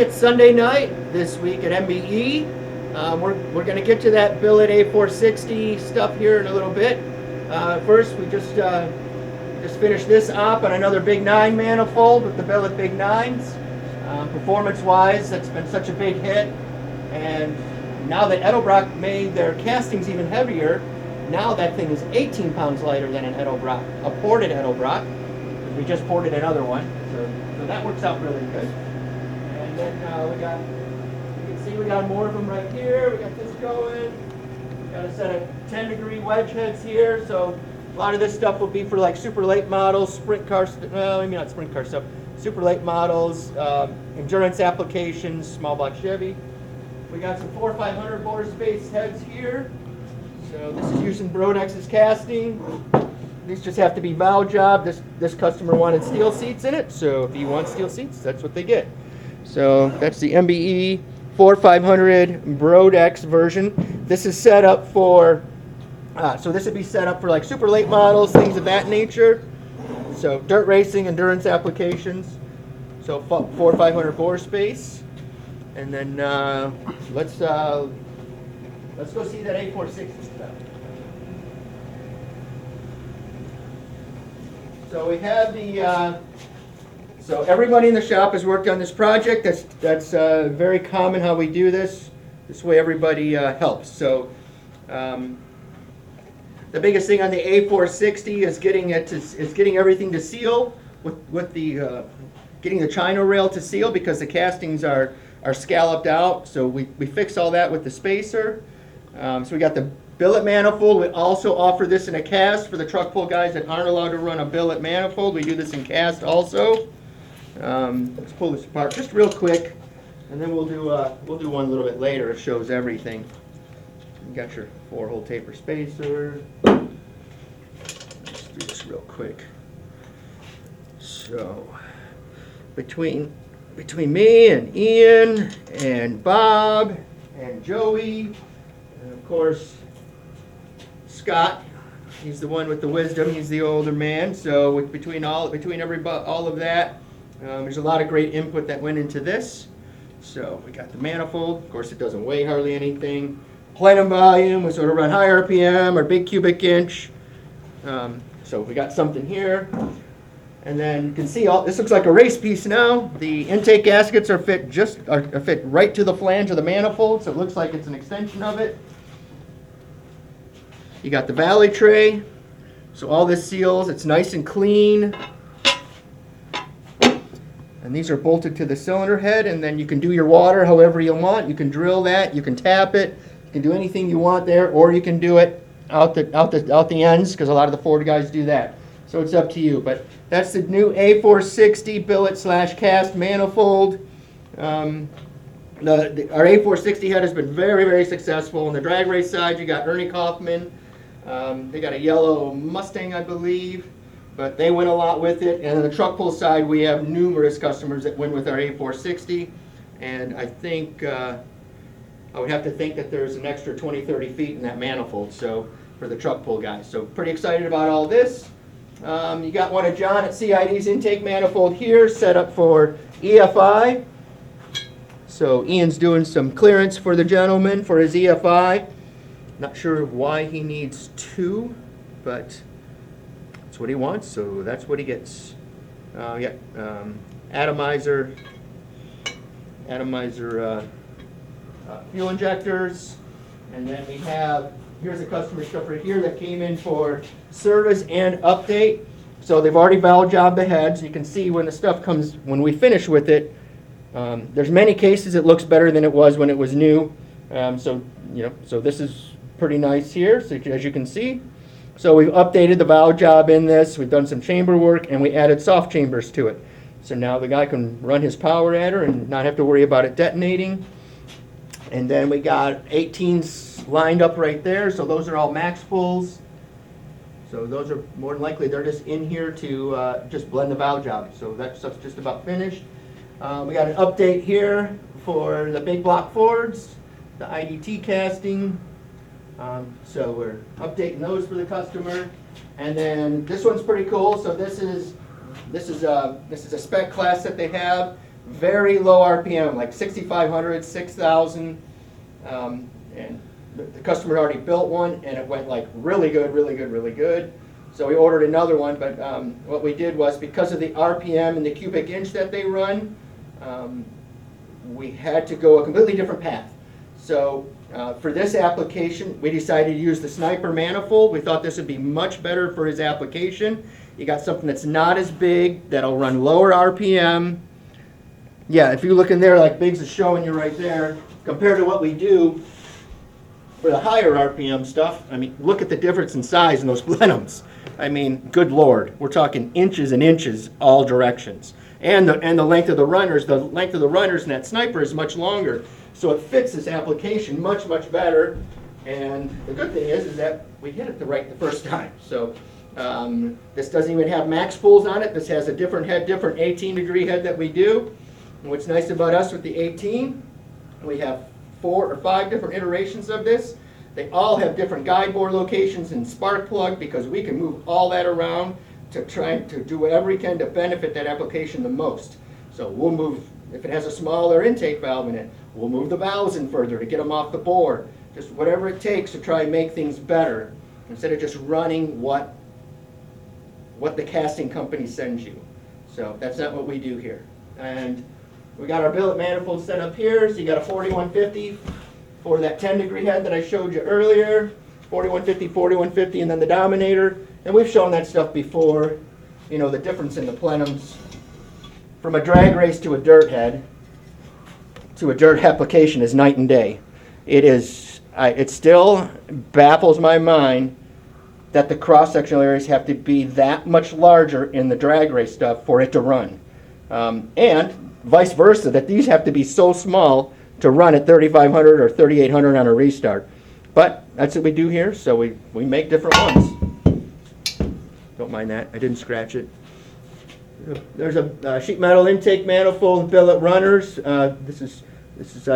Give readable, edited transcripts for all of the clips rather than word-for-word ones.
it's Sunday night this week at MBE. We're going to get to that billet A460 stuff here in a little bit. First, we just finished this op on another Big 9 manifold with the billet Big 9s. Performance-wise, that's been such a big hit. And now that Edelbrock made their castings even heavier, now that thing is 18 pounds lighter than an Edelbrock, a ported Edelbrock. We just ported another one, so that works out really good. And then you can see we got more of them right here. We got this going. Got a set of 10-degree wedge heads here. So a lot of this stuff will be for like super late models, sprint car, well, maybe not sprint car stuff, super late models, endurance applications, small block Chevy. We got some 4-500 bore space heads here. So this is using Brodex's casting. These just have to be valve job. This customer wanted steel seats in it, so if you want steel seats, that's what they get. So that's the MBE 4-500 Brodex version. This is set up for, so this would be set up for like super late models, things of that nature. So dirt racing, endurance applications. So 4-500 bore space. And then let's go see that A460 stuff. So we have the, so everybody in the shop has worked on this project. That's very common how we do this. This way everybody helps. So the biggest thing on the A460 is getting everything to seal with the getting the chino rail to seal because the castings are scalloped out. So we fix all that with the spacer. So we got the billet manifold. We also offer this in a cast for the truck pull guys that aren't allowed to run a billet manifold. We do this in cast also. Let's pull this apart just real quick, and then we'll do one a little bit later. It shows everything. You got your 4-hole taper spacer. Let's do this real quick. So between me and Ian and Bob and Joey, and of course Scott, he's the one with the wisdom. He's the older man. So between all of that, there's a lot of great input that went into this. So we got the manifold. Of course, it doesn't weigh hardly anything. Plenum volume. We sort of run high RPM or big cubic inch. So we got something here. And then you can see this looks like a race piece now. The intake gaskets are fit right to the flange of the manifold, so it looks like it's an extension of it. You got the valley tray, so all this seals, it's nice and clean. And these are bolted to the cylinder head, and then you can do your water however you want. You can drill that, you can tap it, you can do anything you want there, or you can do it out the ends, because a lot of the Ford guys do that. So it's up to you. But that's the new A460 billet / cast manifold. Our A460 head has been very, very successful. On the drag race side, you got Ernie Kaufman. They got a yellow Mustang, I believe, but they win a lot with it. And on the truck pull side, we have numerous customers that win with our A460. And I think, I would have to think that there's an extra 20-30 feet in that manifold, so for the truck pull guys. So pretty excited about all this. You got one of John at CID's intake manifold here, set up for EFI. So Ian's doing some clearance for the gentleman for his EFI. Not sure why he needs 2, but that's what he wants, so that's what he gets. Atomizer fuel injectors, and then we have, here's a customer stuff right here that came in for service and update. So they've already valve jobbed the heads. You can see when the stuff comes, when we finish with it, there's many cases it looks better than it was when it was new. So this is pretty nice here, so as you can see. So we've updated the valve job in this, we've done some chamber work, and we added soft chambers to it. So now the guy can run his power adder and not have to worry about it detonating. And then we got 18s lined up right there, so those are all max pulls. So those are more than likely, they're just in here to just blend the valve job. So that stuff's just about finished. We got an update here for the big block Fords, the IDT casting. So we're updating those for the customer. And then this one's pretty cool. So this is a Spec class that they have. very low RPM, like 6,500, 6,000, and the customer already built one, and it went like really good, really good, really good. So we ordered another one, but what we did was, because of the RPM and the cubic inch that they run, we had to go a completely different path. So for this application, we decided to use the Sniper Manifold. We thought this would be much better for his application. You got something that's not as big, that'll run lower RPM. Yeah, if you look in there like Biggs is showing you right there, compared to what we do for the higher RPM stuff, I mean, look at the difference in size in those Plenums. I mean, good Lord, we're talking inches and inches all directions. And the length of the runners in that Sniper is much longer. So it fits this application much, much better. And the good thing is that we hit it the first time. So this doesn't even have max pulls on it. This has a different head, different 18-degree head that we do. And what's nice about us with the 18, we have 4 or 5 different iterations of this. They all have different guide board locations and spark plug, because we can move all that around to try to do whatever we can to benefit that application the most. So we'll move, if it has a smaller intake valve in it, we'll move the valves in further to get them off the board. Just whatever it takes to try and make things better, instead of just running what the casting company sends you. So that's not what we do here. And we got our billet manifold set up here. So you got a 4150 for that 10-degree head that I showed you earlier. 4150, 4150, and then the Dominator. And we've shown that stuff before. You know, the difference in the Plenums from a drag race to a dirt head to a dirt application is night and day. It still baffles my mind that the cross-sectional areas have to be that much larger in the drag race stuff for it to run. And vice versa, that these have to be so small to run at 3,500 or 3,800 on a restart. But that's what we do here, so we make different ones. Don't mind that, I didn't scratch it. There's a sheet metal intake manifold billet runners. This is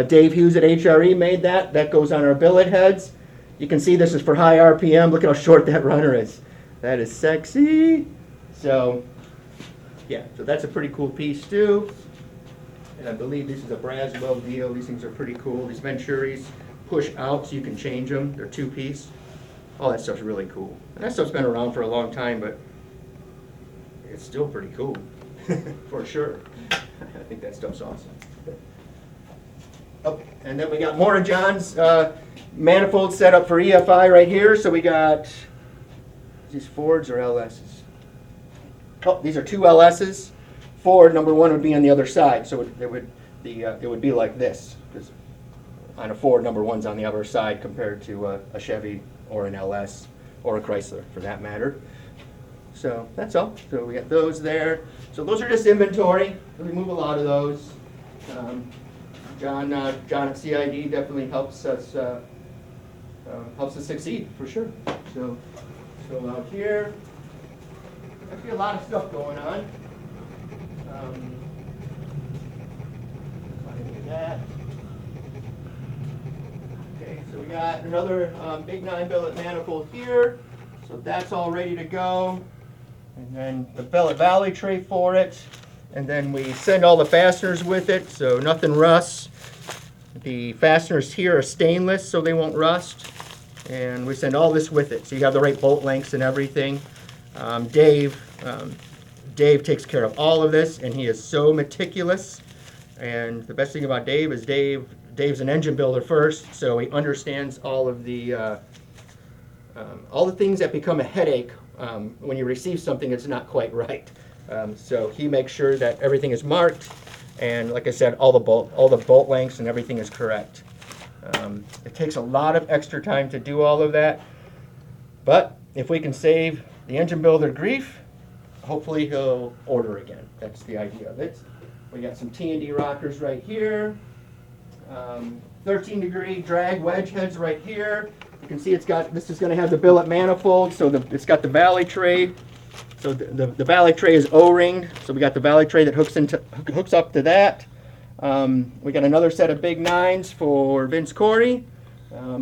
Dave Hughes at HRE made that. That goes on our billet heads. You can see this is for high RPM. Look at how short that runner is. That is sexy. So, yeah, so that's a pretty cool piece too. And I believe this is a Braswell deal. These things are pretty cool. These Venturis push out so you can change them. They're 2-piece. All that stuff's really cool. And that stuff's been around for a long time, but it's still pretty cool, for sure. I think that stuff's awesome. Oh, and then we got more of John's manifold set up for EFI right here. So we got these Fords or LSs. Oh, these are 2 LSs. Ford number 1 would be on the other side, so it would be like this, because on a Ford number 1's on the other side compared to a Chevy or an LS or a Chrysler for that matter. So that's all. So we got those there. So those are just inventory. We move a lot of those. John at CID definitely helps us succeed for sure. So out here, actually a lot of stuff going on. That. Okay, so we got another big 9-billet manifold here. So that's all ready to go. And then the billet valley tray for it. And then we send all the fasteners with it, so nothing rusts. The fasteners here are stainless, so they won't rust. And we send all this with it, so you have the right bolt lengths and everything. Dave takes care of all of this, and he is so meticulous. And the best thing about Dave is Dave's an engine builder first, so he understands all of the things that become a headache when you receive something that's not quite right. So he makes sure that everything is marked, and like I said, all the bolt lengths and everything is correct. It takes a lot of extra time to do all of that, but if we can save the engine builder grief, hopefully he'll order again. That's the idea of it. We got some T&D rockers right here, 13-degree drag wedge heads right here. You can see this is going to have the billet manifold, so it's got the valley tray. So the valley tray is O-ringed, so we got the valley tray that hooks up to that. We got another set of big 9s for Vince Corey.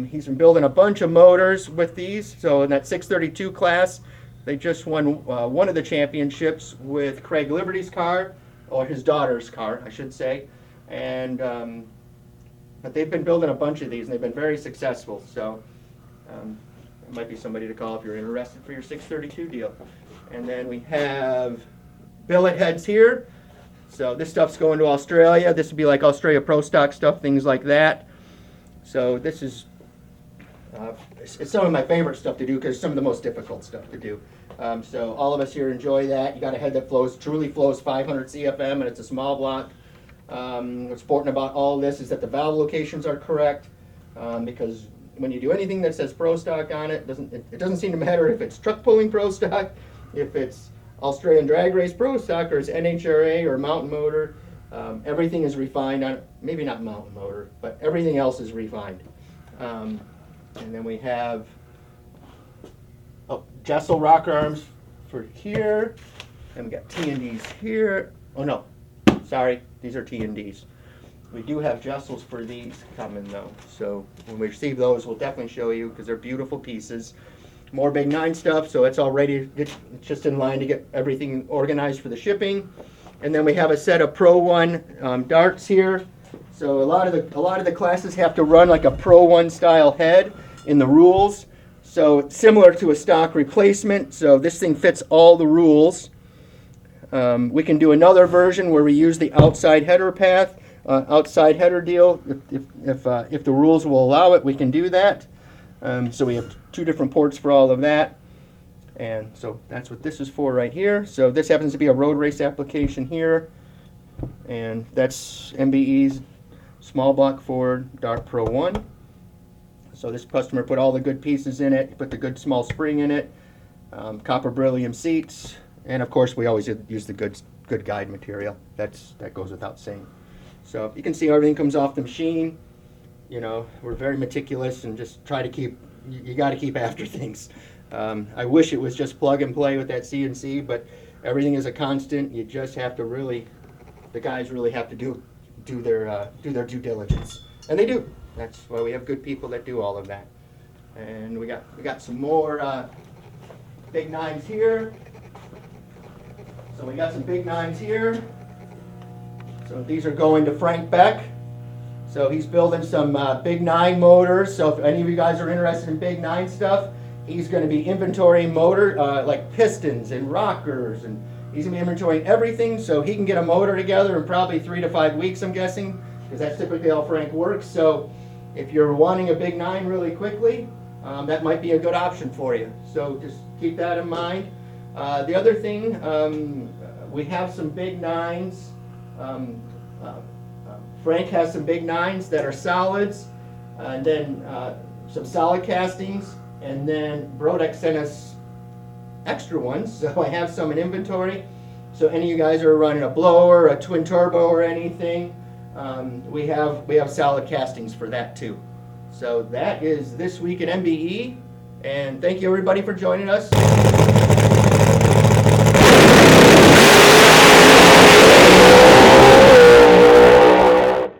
He's been building a bunch of motors with these. So in that 632 class, they just won one of the championships with Craig Liberty's car. or his daughter's car, I should say. And but they've been building a bunch of these, and they've been very successful. So it might be somebody to call if you're interested for your 632 deal. And then we have billet heads here. So this stuff's going to Australia. This would be like Australia Pro Stock stuff, things like that. So this is it's some of my favorite stuff to do because it's some of the most difficult stuff to do. So all of us here enjoy that. You got a head that truly flows 500 CFM, and it's a small block. What's important about all this is that the valve locations are correct, because when you do anything that says Pro Stock on it, it doesn't seem to matter if it's truck pulling Pro Stock, if it's Australian Drag Race Pro Stock, or it's NHRA or Mountain Motor. Everything is refined on, maybe not Mountain Motor, but everything else is refined. And then we have Jessel rocker arms for here, and we got T&Ds here. Oh no, sorry, these are T&Ds. We do have Jessels for these coming though, so when we receive those, we'll definitely show you because they're beautiful pieces. More Big 9 stuff, so it's all ready. It's just in line to get everything organized for the shipping. And then we have a set of Pro 1 darts here. So a lot of the classes have to run like a Pro 1 style head in the rules. So it's similar to a stock replacement. So this thing fits all the rules. We can do another version where we use the outside header path, outside header deal. If the rules will allow it, we can do that. So we have 2 different ports for all of that. And so that's what this is for right here. So this happens to be a road race application here. And that's MBE's small block Ford Dart Pro 1. So this customer put all the good pieces in it, put the good small spring in it, copper beryllium seats, and of course we always use the good guide material. That goes without saying. So you can see everything comes off the machine. You know, we're very meticulous and just try to keep, you got to keep after things. I wish it was just plug and play with that CNC, but everything is a constant. You just have to really, the guys really have to do their due diligence, and they do. That's why we have good people that do all of that. And we got some more Big 9s here. So we got some Big 9s here. So these are going to Frank Beck. So he's building some Big 9 motors. So if any of you guys are interested in Big 9 stuff, he's going to be inventorying motor, like pistons and rockers, and he's going to be inventorying everything so he can get a motor together in probably 3 to 5 weeks, I'm guessing, because that's typically how Frank works. So if you're wanting a Big 9 really quickly, that might be a good option for you. So just keep that in mind. The other thing, we have some Big 9s. Frank has some Big 9s that are solids, and then some solid castings, and then Brodeck sent us extra ones, so I have some in inventory. So any of you guys are running a blower, a twin turbo, or anything, we have solid castings for that too. So that is this week at MBE, and thank you everybody for joining us.